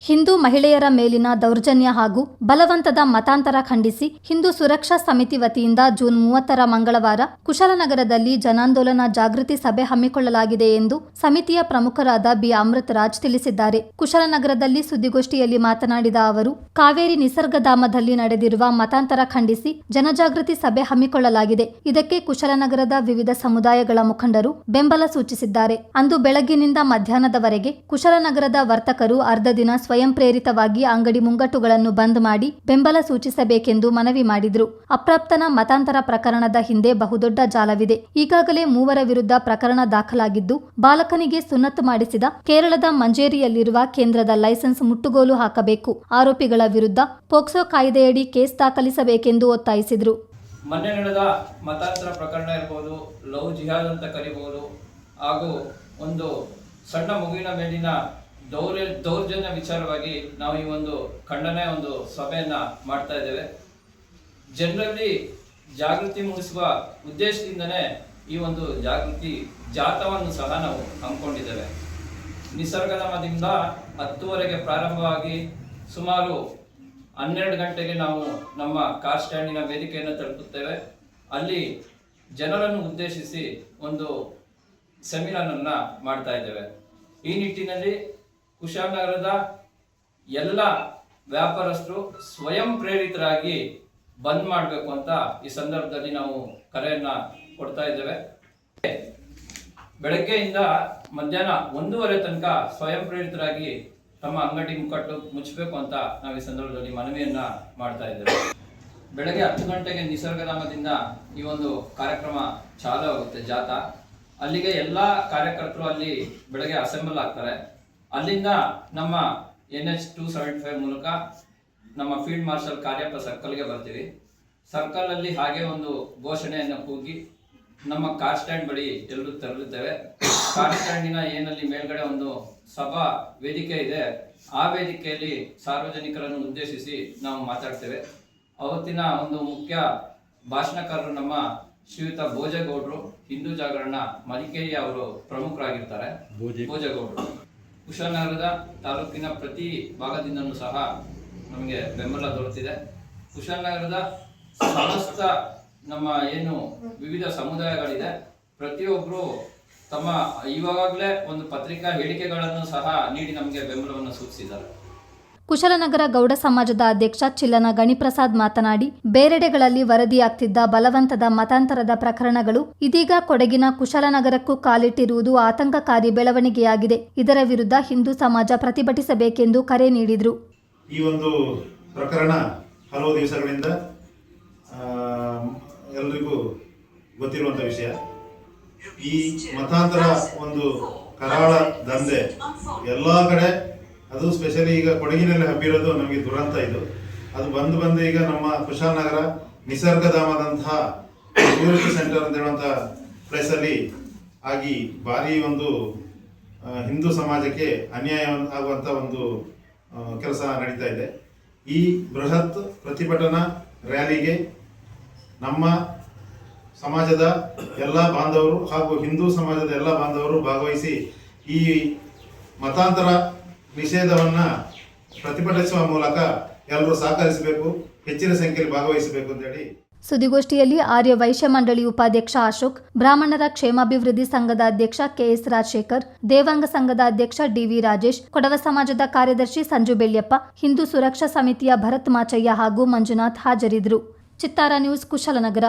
ಹಿಂದೂ ಮಹಿಳೆಯರ ಮೇಲಿನ ದೌರ್ಜನ್ಯ ಹಾಗೂ ಬಲವಂತದ ಮತಾಂತರ ಖಂಡಿಸಿ ಹಿಂದೂ ಸುರಕ್ಷಾ ಸಮಿತಿ ವತಿಯಿಂದ ಜೂನ್ 30ರ ಮಂಗಳವಾರ ಕುಶಾಲನಗರದಲ್ಲಿ ಜನಾಂದೋಲನ ಜಾಗೃತಿ ಸಭೆ ಹಮ್ಮಿಕೊಳ್ಳಲಾಗಿದೆ ಎಂದು ಸಮಿತಿಯ ಪ್ರಮುಖರಾದ ಬಿ ಅಮೃತರಾಜ್ ತಿಳಿಸಿದ್ದಾರೆ. ಕುಶಾಲನಗರದಲ್ಲಿ ಸುದ್ದಿಗೋಷ್ಠಿಯಲ್ಲಿ ಮಾತನಾಡಿದ ಅವರು, ಕಾವೇರಿ ನಿಸರ್ಗಧಾಮದಲ್ಲಿ ನಡೆದಿರುವ ಮತಾಂತರ ಖಂಡಿಸಿ ಜನಜಾಗೃತಿ ಸಭೆ ಹಮ್ಮಿಕೊಳ್ಳಲಾಗಿದೆ. ಇದಕ್ಕೆ ಕುಶಾಲನಗರದ ವಿವಿಧ ಸಮುದಾಯಗಳ ಮುಖಂಡರು ಬೆಂಬಲ ಸೂಚಿಸಿದ್ದಾರೆ. ಅಂದು ಬೆಳಗ್ಗಿನಿಂದ ಮಧ್ಯಾಹ್ನದವರೆಗೆ ಕುಶಾಲನಗರದ ವರ್ತಕರು ಅರ್ಧ ದಿನ ಸ್ವಯಂ ಪ್ರೇರಿತವಾಗಿ ಅಂಗಡಿ ಮುಂಗಟ್ಟುಗಳನ್ನು ಬಂದ್ ಮಾಡಿ ಬೆಂಬಲ ಸೂಚಿಸಬೇಕೆಂದು ಮನವಿ ಮಾಡಿದ್ರು. ಅಪ್ರಾಪ್ತನ ಮತಾಂತರ ಪ್ರಕರಣದ ಹಿಂದೆ ಬಹುದೊಡ್ಡ ಜಾಲವಿದೆ. ಈಗಾಗಲೇ 3 ವಿರುದ್ಧ ಪ್ರಕರಣ ದಾಖಲಾಗಿದ್ದು, ಬಾಲಕನಿಗೆ ಸುನ್ನತ್ತು ಮಾಡಿಸಿದ ಕೇರಳದ ಮಂಜೇರಿಯಲ್ಲಿರುವ ಕೇಂದ್ರದ ಲೈಸೆನ್ಸ್ ಮುಟ್ಟುಗೋಲು ಹಾಕಬೇಕು. ಆರೋಪಿಗಳ ವಿರುದ್ಧ ಪೋಕ್ಸೋ ಕಾಯ್ದೆಯಡಿ ಕೇಸ್ ದಾಖಲಿಸಬೇಕೆಂದು ಒತ್ತಾಯಿಸಿದ್ರು. ಮೊನ್ನೆ ನಡೆದ ಮತಾಂತರ ಪ್ರಕರಣ ಇರಬಹುದು, ಲವ್ ಜಿಹಾದ್ ಅಂತ ಕರೀಬಹುದು, ಹಾಗೂ ಒಂದು ಸಣ್ಣ ಮಗುವಿನ ಮೇಲಿನ ದೌರ್ಜನ್ಯ ವಿಚಾರವಾಗಿ ನಾವು ಈ ಒಂದು ಖಂಡನೆ ಒಂದು ಸಭೆಯನ್ನ ಮಾಡ್ತಾ ಇದ್ದೇವೆ. ಜನರಲ್ಲಿ ಜಾಗೃತಿ ಮೂಡಿಸುವ ಉದ್ದೇಶದಿಂದನೇ ಈ ಒಂದು ಜಾಗೃತಿ ಜಾಥಾವನ್ನು ಸಹ ನಾವು ಹಮ್ಮಿಕೊಂಡಿದ್ದೇವೆ. ನಿಸರ್ಗಧಾಮದಿಂದ 10:00ವರೆಗೆ ಪ್ರಾರಂಭವಾಗಿ ಸುಮಾರು 12 ಗಂಟೆಗೆ ನಾವು ನಮ್ಮ ಕಾರ್ ಸ್ಟ್ಯಾಂಡಿನ ವೇದಿಕೆಯನ್ನು ತಲುಪುತ್ತೇವೆ. ಅಲ್ಲಿ ಜನರನ್ನು ಉದ್ದೇಶಿಸಿ ಒಂದು ಸೆಮಿನಾರ್ ಅನ್ನ ಮಾಡ್ತಾ ಇದ್ದೇವೆ. ಈ ನಿಟ್ಟಿನಲ್ಲಿ ಕುಶಾಲನಗರದ ಎಲ್ಲ ವ್ಯಾಪಾರಸ್ಥರು ಸ್ವಯಂ ಪ್ರೇರಿತರಾಗಿ ಬಂದ್ ಮಾಡಬೇಕು ಅಂತ ಈ ಸಂದರ್ಭದಲ್ಲಿ ನಾವು ಕರೆಯನ್ನ ಕೊಡ್ತಾ ಇದ್ದೇವೆ. ಬೆಳಗ್ಗೆಯಿಂದ ಮಧ್ಯಾಹ್ನ 1:30 ತನಕ ಸ್ವಯಂ ಪ್ರೇರಿತರಾಗಿ ತಮ್ಮ ಅಂಗಡಿ ಮುಕ್ಕಟ್ಟು ಮುಚ್ಚಬೇಕು ಅಂತ ನಾವು ಈ ಸಂದರ್ಭದಲ್ಲಿ ಮನವಿಯನ್ನ ಮಾಡ್ತಾ ಇದ್ದೇವೆ. ಬೆಳಗ್ಗೆ 10 ಗಂಟೆಗೆ ನಿಸರ್ಗಧಾಮದಿಂದ ಈ ಒಂದು ಕಾರ್ಯಕ್ರಮ ಚಾಲು ಆಗುತ್ತೆ ಜಾಥಾ. ಅಲ್ಲಿಗೆ ಎಲ್ಲಾ ಕಾರ್ಯಕರ್ತರು ಅಲ್ಲಿ ಬೆಳಗ್ಗೆ ಅಸೆಂಬಲ್ ಆಗ್ತಾರೆ. ಅಲ್ಲಿಂದ ನಮ್ಮ NH 275 ಮೂಲಕ ನಮ್ಮ ಫೀಲ್ಡ್ ಮಾರ್ಷಲ್ ಕಾರ್ಯಪ್ಪ ಸರ್ಕಲ್ಗೆ ಬರ್ತೀವಿ. ಸರ್ಕಲ್ ಅಲ್ಲಿ ಹಾಗೆ ಒಂದು ಘೋಷಣೆಯನ್ನು ಕೂಗಿ ನಮ್ಮ ಕಾರ್ ಸ್ಟ್ಯಾಂಡ್ ಬಳಿ ಎಲ್ಲರೂ ತೆರಳುತ್ತೇವೆ. ಕಾರ್ ಸ್ಟ್ಯಾಂಡಿನ ಏನಲ್ಲಿ ಮೇಲ್ಗಡೆ ಒಂದು ಸಭಾ ವೇದಿಕೆ ಇದೆ, ಆ ವೇದಿಕೆಯಲ್ಲಿ ಸಾರ್ವಜನಿಕರನ್ನು ಉದ್ದೇಶಿಸಿ ನಾವು ಮಾತಾಡ್ತೇವೆ. ಅವತ್ತಿನ ಒಂದು ಮುಖ್ಯ ಭಾಷಣಕಾರರು ನಮ್ಮ ಶ್ರೀಯುತ ಭೋಜೇಗೌಡರು, ಹಿಂದೂ ಜಾಗರಣ ಮಡಿಕೇರಿ ಅವರು ಪ್ರಮುಖರಾಗಿರ್ತಾರೆ. ಭೋಜೇಗೌಡರು ಕುಶಾಲನಗರದ ತಾಲೂಕಿನ ಪ್ರತಿ ಭಾಗದಿಂದಲೂ ಸಹ ನಮಗೆ ಬೆಂಬಲ ದೊರೆತಿದೆ. ಕುಶಾಲನಗರದ ಸಮಸ್ತ ನಮ್ಮ ಏನು ವಿವಿಧ ಸಮುದಾಯಗಳಿದೆ, ಪ್ರತಿಯೊಬ್ಬರು ತಮ್ಮ ಇವಾಗಲೇ ಒಂದು ಪತ್ರಿಕಾ ಹೇಳಿಕೆಗಳನ್ನು ಸಹ ನೀಡಿ ನಮಗೆ ಬೆಂಬಲವನ್ನು ಸೂಚಿಸಿದ್ದಾರೆ. ಕುಶಾಲನಗರ ಗೌಡ ಸಮಾಜದ ಅಧ್ಯಕ್ಷ ಚಿಲ್ಲನ ಗಣಿಪ್ರಸಾದ್ ಮಾತನಾಡಿ, ಬೇರೆಡೆಗಳಲ್ಲಿ ವರದಿಯಾಗ್ತಿದ್ದ ಬಲವಂತದ ಮತಾಂತರದ ಪ್ರಕರಣಗಳು ಇದೀಗ ಕೊಡಗಿನ ಕುಶಾಲನಗರಕ್ಕೂ ಕಾಲಿಟ್ಟಿರುವುದು ಆತಂಕಕಾರಿ ಬೆಳವಣಿಗೆಯಾಗಿದೆ. ಇದರ ವಿರುದ್ಧ ಹಿಂದೂ ಸಮಾಜ ಪ್ರತಿಭಟಿಸಬೇಕೆಂದು ಕರೆ ನೀಡಿದರು. ಈ ಒಂದು ಪ್ರಕರಣ ಹಲವು ದಿವಸಗಳಿಂದ ಎಲ್ಲರಿಗೂ ಗೊತ್ತಿರುವಂಥ ವಿಷಯ. ಈ ಮತಾಂತರ ಒಂದು ಕರಾಳ ದಂಧೆ ಎಲ್ಲ ಕಡೆ, ಅದು ಸ್ಪೆಷಲಿ ಈಗ ಕೊಡಗಿನಲ್ಲಿ ಹಬ್ಬಿರೋದು ನಮಗೆ ದುರಂತ. ಇದು ಅದು ಬಂದು ಈಗ ನಮ್ಮ ಕುಶಾಲನಗರ ನಿಸರ್ಗಧಾಮದಂತಹ ಟೂರಿಸ್ಟ್ ಸೆಂಟರ್ ಅಂತ ಹೇಳುವಂಥ ಪ್ಲೇಸಲ್ಲಿ ಆಗಿ ಭಾರಿ ಒಂದು ಹಿಂದೂ ಸಮಾಜಕ್ಕೆ ಅನ್ಯಾಯ ಆಗುವಂಥ ಒಂದು ಕೆಲಸ ನಡೀತಾ ಇದೆ. ಈ ಬೃಹತ್ ಪ್ರತಿಭಟನಾ ರ್ಯಾಲಿಗೆ ನಮ್ಮ ಸಮಾಜದ ಎಲ್ಲ ಬಾಂಧವರು ಹಾಗೂ ಹಿಂದೂ ಸಮಾಜದ ಎಲ್ಲ ಬಾಂಧವರು ಭಾಗವಹಿಸಿ ಈ ಮತಾಂತರ ನಿಷೇಧವನ್ನ ಪ್ರತಿಭಟಿಸುವ ಮೂಲಕ ಎಲ್ಲರೂ ಸಹಕರಿಸಬೇಕು, ಹೆಚ್ಚಿನ ಸಂಖ್ಯೆಯಲ್ಲಿ ಭಾಗವಹಿಸಬೇಕು ಅಂತ ಹೇಳಿ. ಸುದ್ದಿಗೋಷ್ಠಿಯಲ್ಲಿ ಆರ್ಯ ವೈಶ್ಯ ಮಂಡಳಿ ಉಪಾಧ್ಯಕ್ಷ ಅಶೋಕ್, ಬ್ರಾಹ್ಮಣರ ಕ್ಷೇಮಾಭಿವೃದ್ಧಿ ಸಂಘದ ಅಧ್ಯಕ್ಷ KS ರಾಜಶೇಖರ್, ದೇವಾಂಗ ಸಂಘದ ಅಧ್ಯಕ್ಷ DV ರಾಜೇಶ್, ಕೊಡವ ಸಮಾಜದ ಕಾರ್ಯದರ್ಶಿ ಸಂಜು ಬೆಳ್ಯಪ್ಪ, ಹಿಂದೂ ಸುರಕ್ಷಾ ಸಮಿತಿಯ ಭರತ್ ಮಾಚಯ್ಯ ಹಾಗೂ ಮಂಜುನಾಥ್ ಹಾಜರಿದ್ದರು. ಚಿತ್ತಾರ ನ್ಯೂಸ್, ಕುಶಾಲನಗರ.